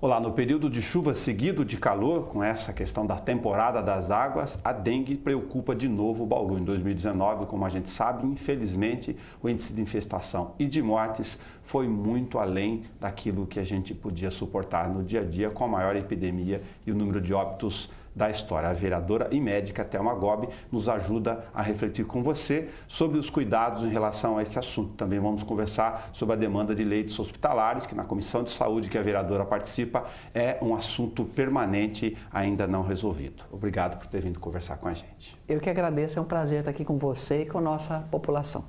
Olá, no período de chuva seguido de calor, com essa questão da temporada das águas, a dengue preocupa de novo o Bauru. Em 2019, como a gente sabe, infelizmente, o índice de infestação e de mortes foi muito além daquilo que a gente podia suportar no dia a dia com a maior epidemia e o número de óbitos da história. A vereadora e médica Thelma Gobi nos ajuda a refletir com você sobre os cuidados em relação a esse assunto. Também vamos conversar sobre a demanda de leitos hospitalares, que na Comissão de Saúde que a vereadora participa é um assunto permanente ainda não resolvido. Obrigado por ter vindo conversar com a gente. Eu que agradeço, é um prazer estar aqui com você e com a nossa população.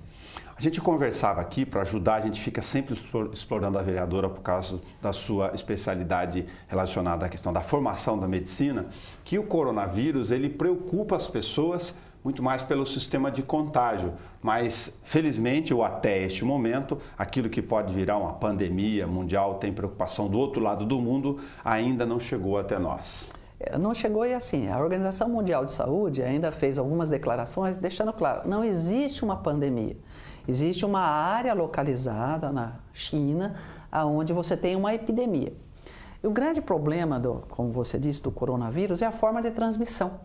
A gente conversava aqui para ajudar, a gente fica sempre explorando a vereadora por causa da sua especialidade relacionada à questão da formação da medicina, que o coronavírus ele preocupa as pessoas muito mais pelo sistema de contágio, mas felizmente ou até este momento, aquilo que pode virar uma pandemia mundial, tem preocupação do outro lado do mundo, ainda não chegou até nós. Não chegou e assim, a Organização Mundial de Saúde ainda fez algumas declarações deixando claro, não existe uma pandemia. Existe uma área localizada na China, onde você tem uma epidemia. E o grande problema, como você disse, do coronavírus é a forma de transmissão.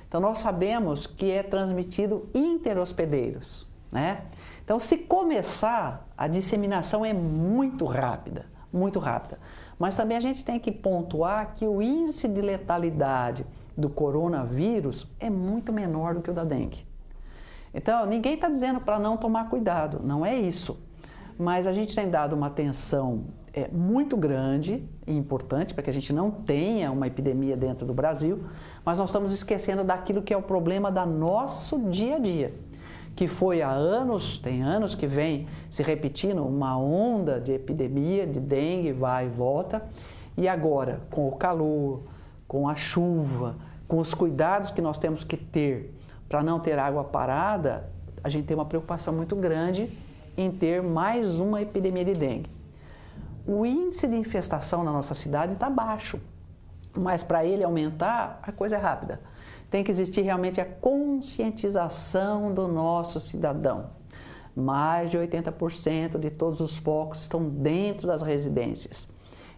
Então, nós sabemos que é transmitido interhospedeiros, né? Então, se começar, a disseminação é muito rápida, muito rápida. Mas também a gente tem que pontuar que o índice de letalidade do coronavírus é muito menor do que o da dengue. Então, ninguém está dizendo para não tomar cuidado, não é isso. Mas a gente tem dado uma atenção muito grande e importante para que a gente não tenha uma epidemia dentro do Brasil, mas nós estamos esquecendo daquilo que é o problema do nosso dia a dia, que foi há anos, tem anos que vem se repetindo uma onda de epidemia, de dengue, vai e volta, e agora, com o calor, com a chuva, com os cuidados que nós temos que ter para não ter água parada, a gente tem uma preocupação muito grande em ter mais uma epidemia de dengue. O índice de infestação na nossa cidade está baixo, mas para ele aumentar, a coisa é rápida. Tem que existir realmente a conscientização do nosso cidadão. Mais de 80% de todos os focos estão dentro das residências.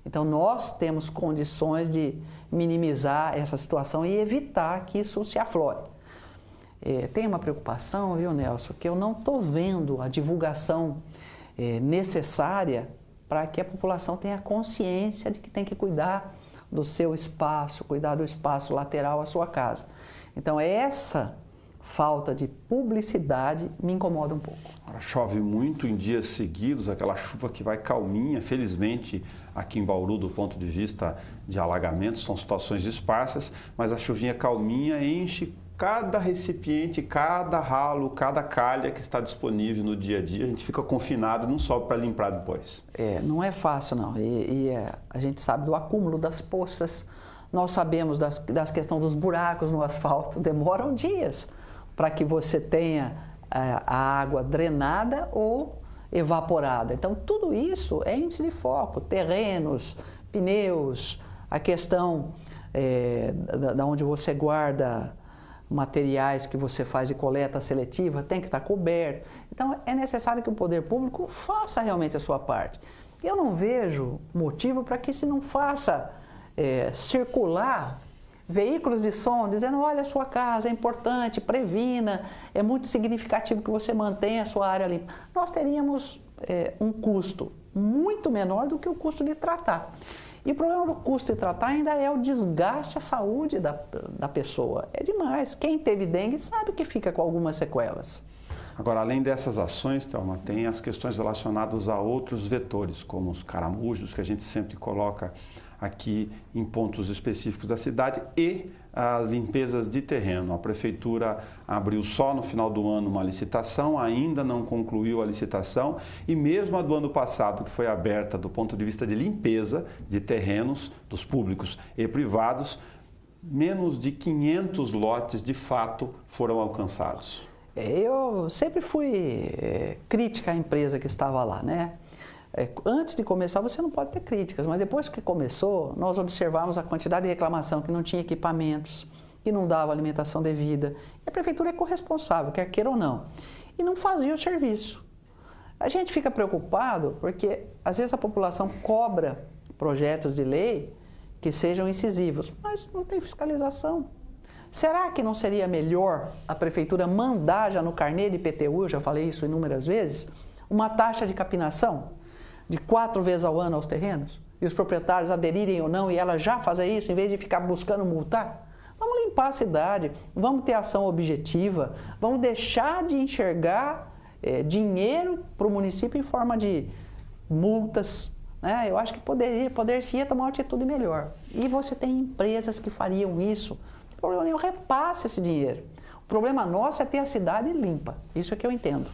Então, nós temos condições de minimizar essa situação e evitar que isso se aflore. Tem uma preocupação, viu, Nelson, que eu não estou vendo a divulgação necessária para que a população tenha consciência de que tem que cuidar do seu espaço, cuidar do espaço lateral à sua casa. Então, essa falta de publicidade me incomoda um pouco. Chove muito em dias seguidos, aquela chuva que vai calminha, felizmente aqui em Bauru, do ponto de vista de alagamentos, são situações esparsas, mas a chuvinha calminha enche cada recipiente, cada ralo, cada calha que está disponível no dia a dia, a gente fica confinado e não sobe para limpar depois. Não é fácil não, a gente sabe do acúmulo das poças, nós sabemos das questões dos buracos no asfalto, demoram dias para que você tenha a água drenada ou evaporada. Então, tudo isso é índice de foco, terrenos, pneus, a questão da onde você guarda materiais que você faz de coleta seletiva, tem que estar coberto. Então, é necessário que o poder público faça realmente a sua parte. Eu não vejo motivo para que se não faça circular veículos de som dizendo, olha, a sua casa é importante, previna, é muito significativo que você mantenha a sua área limpa. Nós teríamos um custo muito menor do que o custo de tratar. E o problema do custo de tratar ainda é o desgaste à saúde da pessoa. É demais. Quem teve dengue sabe que fica com algumas sequelas. Agora, além dessas ações, Thelma, tem as questões relacionadas a outros vetores, como os caramujos, que a gente sempre coloca aqui em pontos específicos da cidade, e as limpezas de terreno. A Prefeitura abriu só no final do ano uma licitação, ainda não concluiu a licitação, e mesmo a do ano passado, que foi aberta do ponto de vista de limpeza de terrenos dos públicos e privados, menos de 500 lotes de fato foram alcançados. Eu sempre fui crítica à empresa que estava lá, né? Antes de começar, você não pode ter críticas, mas depois que começou, nós observamos a quantidade de reclamação, que não tinha equipamentos, que não dava alimentação devida. E a prefeitura é corresponsável, quer queira ou não, e não fazia o serviço. A gente fica preocupado porque, às vezes, a população cobra projetos de lei que sejam incisivos, mas não tem fiscalização. Será que não seria melhor a prefeitura mandar já no carnê de IPTU, eu já falei isso inúmeras vezes, uma taxa de capinação de 4 vezes ao ano aos terrenos? E os proprietários aderirem ou não e ela já fazer isso, em vez de ficar buscando multar? Vamos limpar a cidade, vamos ter ação objetiva, vamos deixar de enxergar dinheiro para o município em forma de multas. Eu acho que poderia tomar uma atitude melhor. E você tem empresas que fariam isso. O problema nenhum, repasse esse dinheiro. O problema nosso é ter a cidade limpa. Isso é que eu entendo.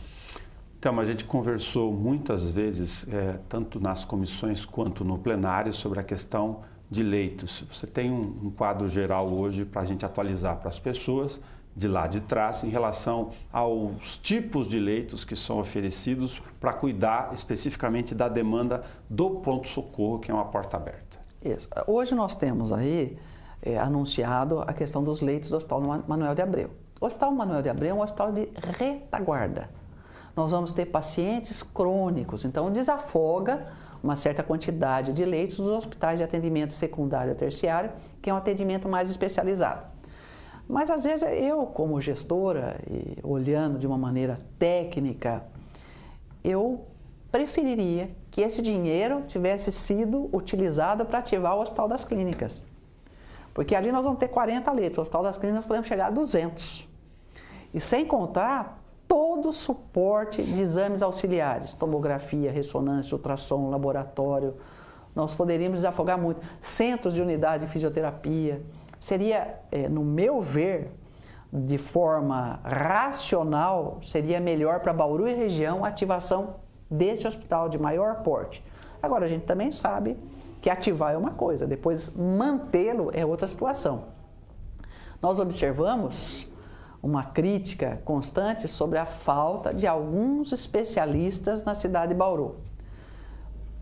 Então, a gente conversou muitas vezes, tanto nas comissões quanto no plenário, sobre a questão de leitos. Você tem um quadro geral hoje para a gente atualizar para as pessoas, de lá de trás, em relação aos tipos de leitos que são oferecidos para cuidar especificamente da demanda do pronto-socorro, que é uma porta aberta. Isso. Hoje nós temos aí anunciado a questão dos leitos do Hospital Manuel de Abreu. O Hospital Manuel de Abreu é um hospital de retaguarda. Nós vamos ter pacientes crônicos, então desafoga uma certa quantidade de leitos dos hospitais de atendimento secundário e terciário, que é um atendimento mais especializado. Mas às vezes eu, como gestora, e olhando de uma maneira técnica, eu preferiria que esse dinheiro tivesse sido utilizado para ativar o Hospital das Clínicas. Porque ali nós vamos ter 40 leitos, no Hospital das Clínicas nós podemos chegar a 200. E sem contar todo o suporte de exames auxiliares, tomografia, ressonância, ultrassom, laboratório. Nós poderíamos desafogar muito. Centros de unidade de fisioterapia. Seria, no meu ver, de forma racional, seria melhor para Bauru e região a ativação desse hospital de maior porte. Agora, a gente também sabe que ativar é uma coisa, depois mantê-lo é outra situação. Nós observamos uma crítica constante sobre a falta de alguns especialistas na cidade de Bauru.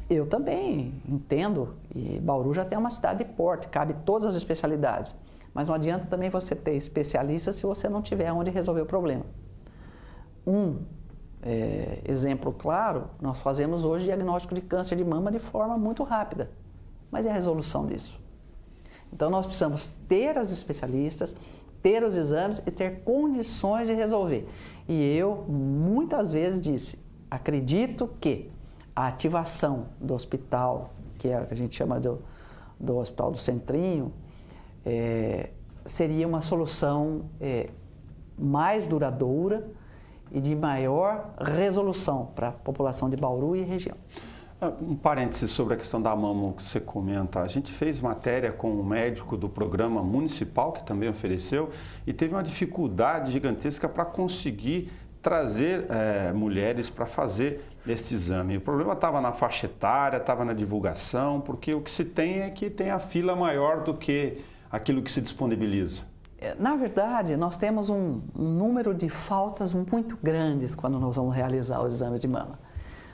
Eu também entendo, e Bauru já tem uma cidade de porte, cabe todas as especialidades, mas não adianta também você ter especialistas se você não tiver onde resolver o problema. Exemplo claro, nós fazemos hoje diagnóstico de câncer de mama de forma muito rápida, mas é a resolução disso. Então nós precisamos ter as especialistas, ter os exames e ter condições de resolver. E eu muitas vezes disse, acredito que a ativação do hospital, que é o que a gente chama do Hospital do Centrinho, seria uma solução mais duradoura e de maior resolução para a população de Bauru e região. Um parêntese sobre a questão da mama que você comenta. A gente fez matéria com um médico do programa municipal, que também ofereceu, e teve uma dificuldade gigantesca para conseguir trazer mulheres para fazer esse exame. O problema estava na faixa etária, estava na divulgação, porque o que se tem é que tem a fila maior do que aquilo que se disponibiliza. Na verdade, nós temos um número de faltas muito grandes quando nós vamos realizar os exames de mama.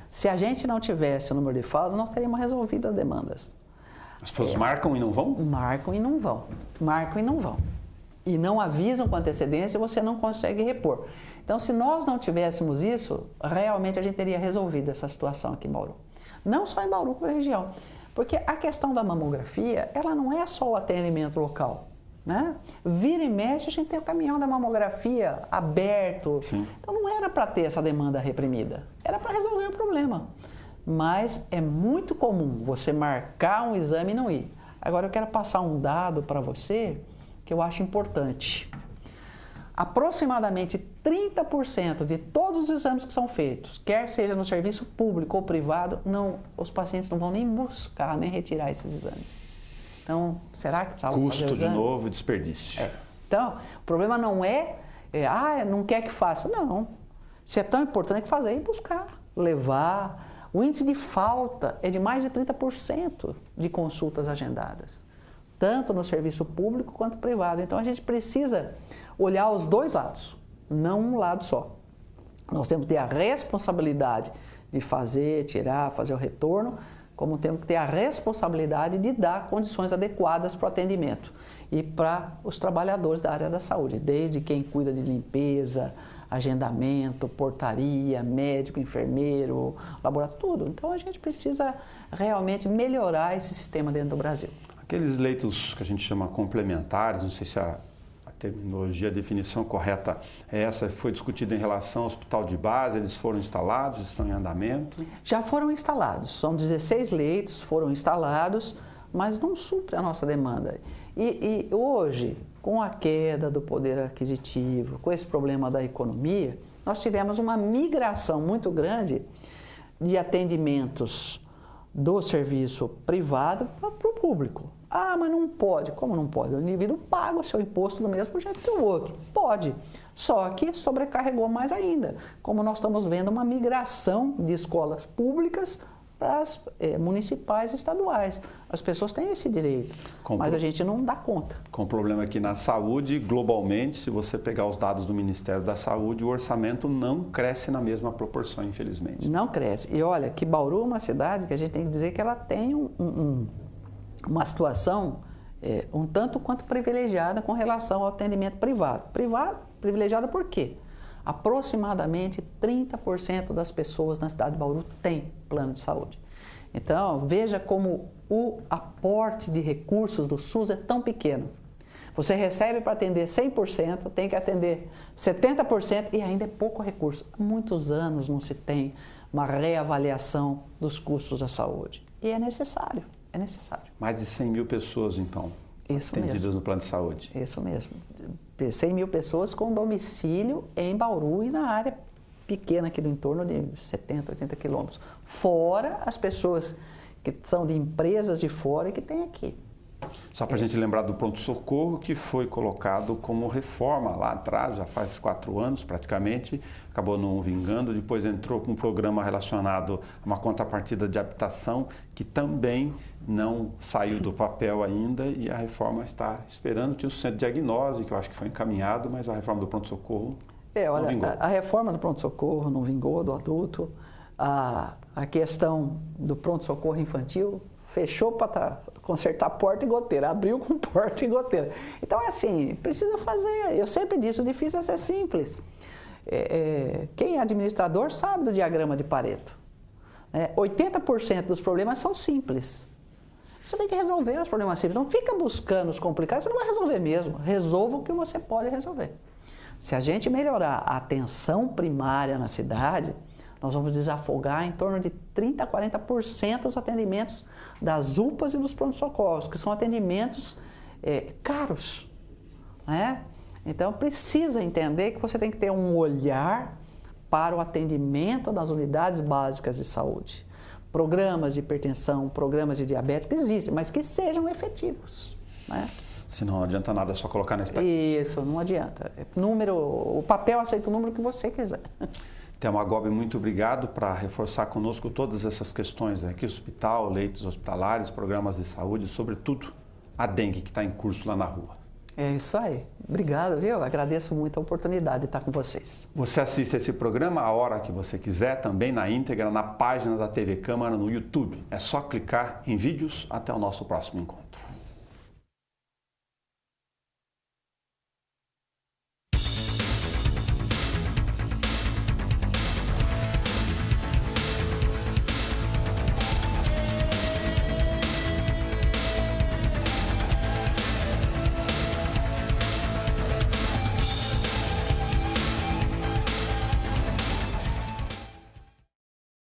Se a gente não tivesse o número de faltas, nós teríamos resolvido as demandas. As pessoas marcam e não vão? Marcam e não vão. Marcam e não vão. E não avisam com antecedência e você não consegue repor. Então, se nós não tivéssemos isso, realmente a gente teria resolvido essa situação aqui em Bauru. Não só em Bauru, como na região. Porque a questão da mamografia, ela não é só o atendimento local. Né? Vira e mexe, a gente tem o caminhão da mamografia aberto. Sim. Então não era para ter essa demanda reprimida, era para resolver o problema. Mas é muito comum você marcar um exame e não ir. Agora eu quero passar um dado para você que eu acho importante. Aproximadamente 30% de todos os exames que são feitos, quer seja no serviço público ou privado, os pacientes não vão nem buscar, nem retirar esses exames. Então, será que precisava fazer o exame? Custo de novo, desperdício. Então, o problema não não quer que faça. Não. Se é tão importante que fazer, ir buscar, levar. O índice de falta é de mais de 30% de consultas agendadas, tanto no serviço público quanto privado. Então, a gente precisa olhar os dois lados, não um lado só. Nós temos que ter a responsabilidade de fazer, tirar, fazer o retorno, como temos que ter a responsabilidade de dar condições adequadas para o atendimento e para os trabalhadores da área da saúde, desde quem cuida de limpeza, agendamento, portaria, médico, enfermeiro, laboratório, tudo. Então a gente precisa realmente melhorar esse sistema dentro do Brasil. Aqueles leitos que a gente chama complementares, não sei se a terminologia, a definição correta é essa, foi discutida em relação ao hospital de base, eles foram instalados, estão em andamento? Já foram instalados, são 16 leitos, foram instalados, mas não supre a nossa demanda. E hoje, com a queda do poder aquisitivo, com esse problema da economia, nós tivemos uma migração muito grande de atendimentos do serviço privado para o público. Ah, mas não pode. Como não pode? O indivíduo paga o seu imposto do mesmo jeito que o outro. Pode. Só que sobrecarregou mais ainda. Como nós estamos vendo uma migração de escolas públicas para as municipais e estaduais. As pessoas têm esse direito, mas a gente não dá conta. Com o problema aqui na saúde, globalmente, se você pegar os dados do Ministério da Saúde, o orçamento não cresce na mesma proporção, infelizmente. Não cresce. E olha, que Bauru é uma cidade que a gente tem que dizer que ela tem uma situação um tanto quanto privilegiada com relação ao atendimento privado. Privilegiada por quê? Aproximadamente 30% das pessoas na cidade de Bauru têm plano de saúde. Então, veja como o aporte de recursos do SUS é tão pequeno. Você recebe para atender 100%, tem que atender 70% e ainda é pouco recurso. Há muitos anos não se tem uma reavaliação dos custos da saúde. E é necessário. É necessário. Mais de 100 mil pessoas, então, atendidas no plano de saúde. Isso mesmo. 100 mil pessoas com domicílio em Bauru e na área pequena aqui do entorno de 70, 80 quilômetros. Fora as pessoas que são de empresas de fora e que tem aqui. Só para a gente lembrar do pronto-socorro, que foi colocado como reforma lá atrás, já faz 4 anos praticamente, acabou não vingando, depois entrou com um programa relacionado a uma contrapartida de habitação, que também não saiu do papel ainda e a reforma está esperando. Tinha o centro de diagnose, que eu acho que foi encaminhado, mas a reforma do pronto-socorro não vingou. A reforma do pronto-socorro não vingou, do adulto, a questão do pronto-socorro infantil, fechou para consertar porta e goteira, abriu com porta e goteira. Então, é assim, precisa fazer. Eu sempre disse, o difícil é ser simples. Quem é administrador sabe do diagrama de Pareto. 80% dos problemas são simples. Você tem que resolver os problemas simples. Não fica buscando os complicados, você não vai resolver mesmo. Resolva o que você pode resolver. Se a gente melhorar a atenção primária na cidade, nós vamos desafogar em torno de 30% a 40% os atendimentos das UPAs e dos pronto-socorros, que são atendimentos caros. Né? Então, precisa entender que você tem que ter um olhar para o atendimento das unidades básicas de saúde. Programas de hipertensão, programas de diabetes existem, mas que sejam efetivos. Né? Senão não adianta nada, é só colocar na estatística. Isso, não adianta. O papel aceita o número que você quiser. Thelma Gobi, muito obrigado para reforçar conosco todas essas questões aqui, hospital, leitos hospitalares, programas de saúde, sobretudo a dengue que está em curso lá na rua. É isso aí. Obrigado, viu? Agradeço muito a oportunidade de estar com vocês. Você assiste esse programa a hora que você quiser, também na íntegra, na página da TV Câmara no YouTube. É só clicar em vídeos. Até o nosso próximo encontro.